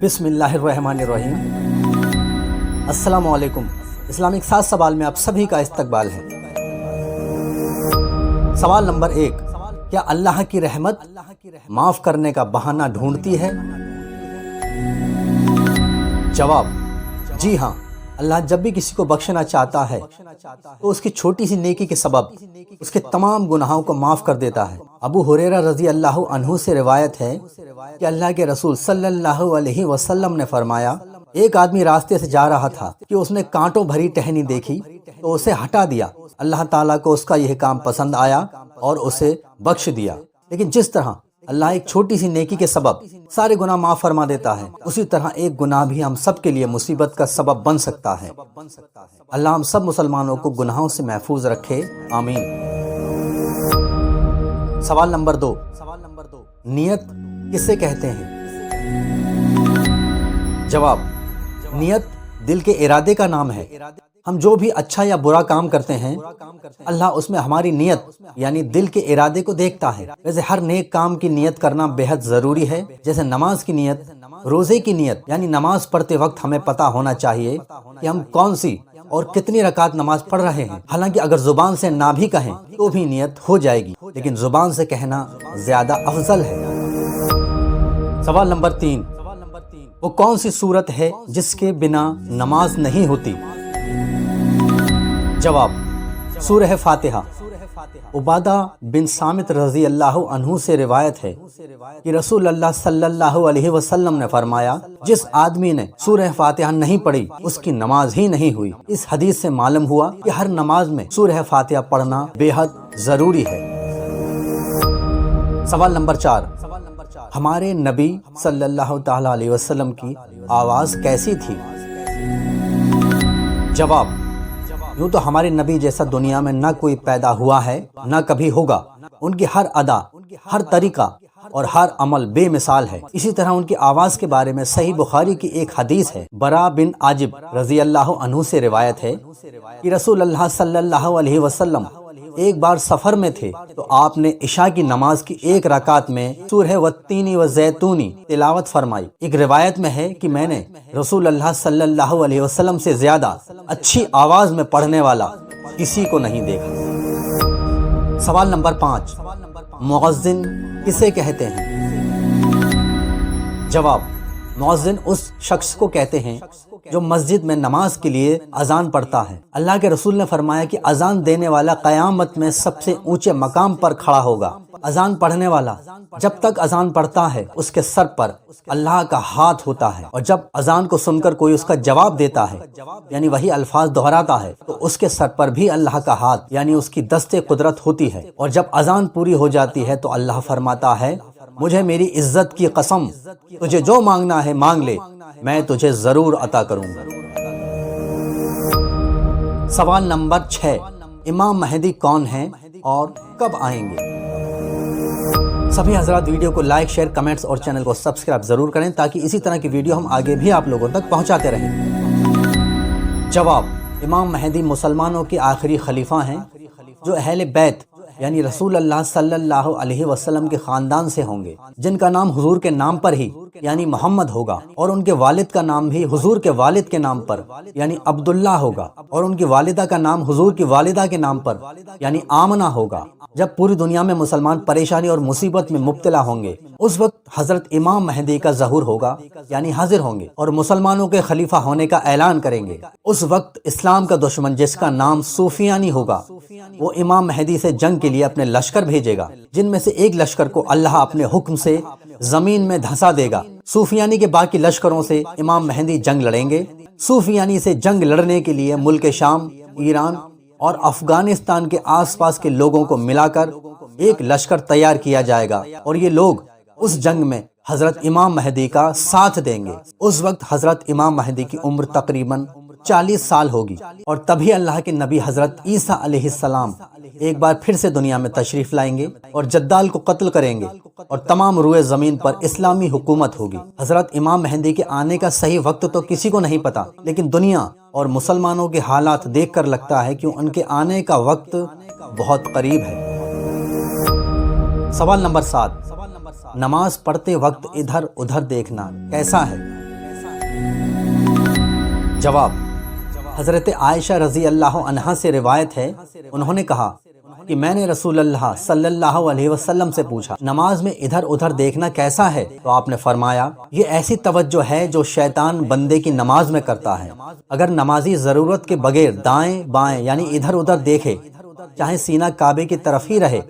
बिस्मिल्लाहिर्रहमानिर्रहीम। अस्सलामु अलैकुम। इस्लामिक 7 सवाल में आप सभी का इस्तकबाल है। सवाल नंबर 1, क्या अल्लाह की रहमत माफ़ करने का बहाना ढूंढती है? जवाब, जी हाँ। अल्लाह जब भी किसी को बख्शना चाहता है तो उसकी छोटी सी नेकी के सबब उसके तमाम गुनाहों को माफ़ कर देता है। अबू हुरैरा रज़ी अल्लाह अन्हु से रिवायत है कि अल्लाह के रसूल सल्लल्लाहु अलैहि वसल्लम ने फरमाया, एक आदमी रास्ते से जा रहा था कि उसने कांटों भरी टहनी देखी तो उसे हटा दिया। अल्लाह ताला को उसका यह काम पसंद आया और उसे बख्श दिया। लेकिन जिस तरह अल्लाह एक छोटी सी नेकी के सबब सारे गुनाह माफ फरमा देता है, उसी तरह एक गुनाह भी हम सब के लिए मुसीबत का सबब बन सकता है। अल्लाह हम सब मुसलमानों को गुनाहों से महफूज रखे, आमीन। सवाल नंबर 2, नियत किसे कहते हैं? जवाब, नियत दिल के इरादे का नाम है। हम जो भी अच्छा या बुरा काम करते हैं, अल्लाह उसमें हमारी नियत यानी दिल के इरादे को देखता है। वैसे हर नेक काम की नियत करना बेहद ज़रूरी है। जैसे नमाज की नियत, रोज़े की नियत, यानी नमाज पढ़ते वक्त हमें पता होना चाहिए कि हम कौन सी और कितनी रकात नमाज पढ़ रहे हैं। हालांकि अगर जुबान से ना भी कहें तो भी नियत हो जाएगी, लेकिन जुबान से कहना ज़्यादा अफजल है। सवाल नंबर 3, वो कौन सी सूरत है जिसके बिना नमाज नहीं होती? जवाब, सूरह फातिहा। उबादा बिन सामित रज़ी अल्लाह अन्हु से रिवायत है कि रसूल अल्लाह सल्लल्लाहु अलैहि वसल्लम ने फरमाया, जिस आदमी ने सूरह फातिहा नहीं पढ़ी उसकी नमाज ही नहीं हुई। इस हदीस से मालूम हुआ कि हर नमाज में सूरह फातिहा पढ़ना बेहद जरूरी है। सवाल नंबर 4, हमारे नबी सल्लल्लाहु ताला अलैहि वसल्लम की आवाज कैसी थी? जवाब, यूँ तो हमारे नबी जैसा दुनिया में न कोई पैदा हुआ है न कभी होगा। उनकी हर अदा, हर तरीका और हर अमल बेमिसाल है। इसी तरह उनकी आवाज़ के बारे में सही बुखारी की एक हदीस है। बरा बिन आजिब रज़ी अल्लाह अन्हु से रिवायत है कि रसूल अल्लाह सल्लल्लाहु अलैहि वसल्लम एक बार सफ़र में थे तो आपने इशा की नमाज की एक रकात में सूरह वत्तीनी व ज़ैतूनी तिलावत फरमाई। एक रिवायत में है कि मैंने रसूल अल्लाह सल्लल्लाहु अलैहि वसल्लम से ज़्यादा अच्छी आवाज़ में पढ़ने वाला किसी को नहीं देखा। सवाल नंबर 5, मुअज्जिन किसे कहते हैं? जवाब, मुअज्जिन उस शख्स को कहते हैं जो मस्जिद में नमाज के लिए अजान पढ़ता है। अल्लाह के रसूल ने फरमाया कि अजान देने वाला क़यामत में सबसे ऊंचे मकाम पर खड़ा होगा। अजान पढ़ने वाला जब तक अजान पढ़ता है उसके सर पर अल्लाह का हाथ होता है, और जब अजान को सुनकर कोई उसका जवाब देता है यानी वही अल्फाज दोहराता है तो उसके सर पर भी अल्लाह का हाथ यानी उसकी दस्ते कुदरत होती है। और जब अजान पूरी हो जाती है तो अल्लाह फरमाता है, मुझे मेरी इज्जत की कसम, तुझे जो मांगना है मांग ले, मैं तुझे जरूर अता करूंगा। सवाल नंबर 6, इमाम महदी कौन है और कब आएंगे? सभी हजरात वीडियो को लाइक, शेयर, कमेंट्स और चैनल को सब्सक्राइब जरूर करें ताकि इसी तरह की वीडियो हम आगे भी आप लोगों तक पहुंचाते रहें। जवाब, इमाम महदी मुसलमानों के आखिरी खलीफा हैं जो अहले बैत यानी रसूल अल्लाह सल्लल्लाहु अलैहि वसल्लम के खानदान से होंगे, जिनका नाम हुजूर के नाम पर ही यानी मोहम्मद होगा, और उनके वालिद का नाम भी हुजूर के वालिद के नाम पर यानी अब्दुल्ला होगा, और उनकी वालिदा का नाम हुजूर की वालिदा के नाम पर यानी आमना होगा। जब पूरी दुनिया में मुसलमान परेशानी और मुसीबत में मुब्तला होंगे उस वक्त हजरत इमाम महदी का ज़हूर होगा यानी हाजिर होंगे और मुसलमानों के खलीफा होने का ऐलान करेंगे। उस वक्त इस्लाम का दुश्मन जिसका नाम सूफियानी होगा वो इमाम महदी से जंग के लिए अपने लश्कर भेजेगा, जिनमें से एक लश्कर को अल्लाह अपने हुक्म से जमीन में धंसा देगा। सूफियानी के बाकी लश्करों से इमाम महदी जंग लड़ेंगे। सूफियानी से जंग लड़ने के लिए मुल्क शाम, ईरान और अफगानिस्तान के आसपास के लोगों को मिलाकर एक लश्कर तैयार किया जाएगा और ये लोग उस जंग में हजरत इमाम महदी का साथ देंगे। उस वक्त हजरत इमाम महदी की उम्र तकरीबन 40 साल होगी और तभी अल्लाह के नबी हजरत ईसा अलैहिस्सलाम एक बार फिर से दुनिया में तशरीफ लाएंगे और जद्दाल को कत्ल करेंगे और तमाम रुए जमीन पर इस्लामी हुकूमत होगी। हजरत इमाम महदी के आने का सही वक्त तो किसी को नहीं पता, लेकिन दुनिया और मुसलमानों के हालात देखकर लगता है कि उनके आने का वक्त बहुत करीब है। सवाल नंबर 7, नमाज पढ़ते वक्त इधर उधर देखना कैसा है? جواب: حضرت عائشہ رضی اللہ عنہا سے روایت ہے، انہوں نے کہا کہ میں نے رسول اللہ صلی اللہ علیہ وسلم سے پوچھا، نماز میں ادھر ادھر دیکھنا کیسا ہے؟ تو آپ نے فرمایا، یہ ایسی توجہ ہے جو شیطان بندے کی نماز میں کرتا ہے۔ اگر نمازی ضرورت کے بغیر دائیں بائیں یعنی ادھر ادھر دیکھے، چاہے سینہ کعبے کی طرف ہی رہے،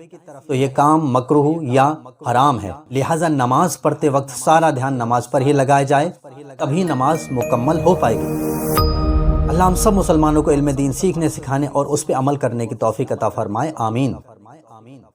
تو یہ کام مکروہ یا حرام ہے۔ لہٰذا نماز پڑھتے وقت سارا دھیان نماز پر ہی لگایا جائے، تبھی نماز مکمل ہو پائے گی۔ اللہ ہم سب مسلمانوں کو علم دین سیکھنے، سکھانے اور اس پہ عمل کرنے کی توفیق عطا فرمائے، آمین۔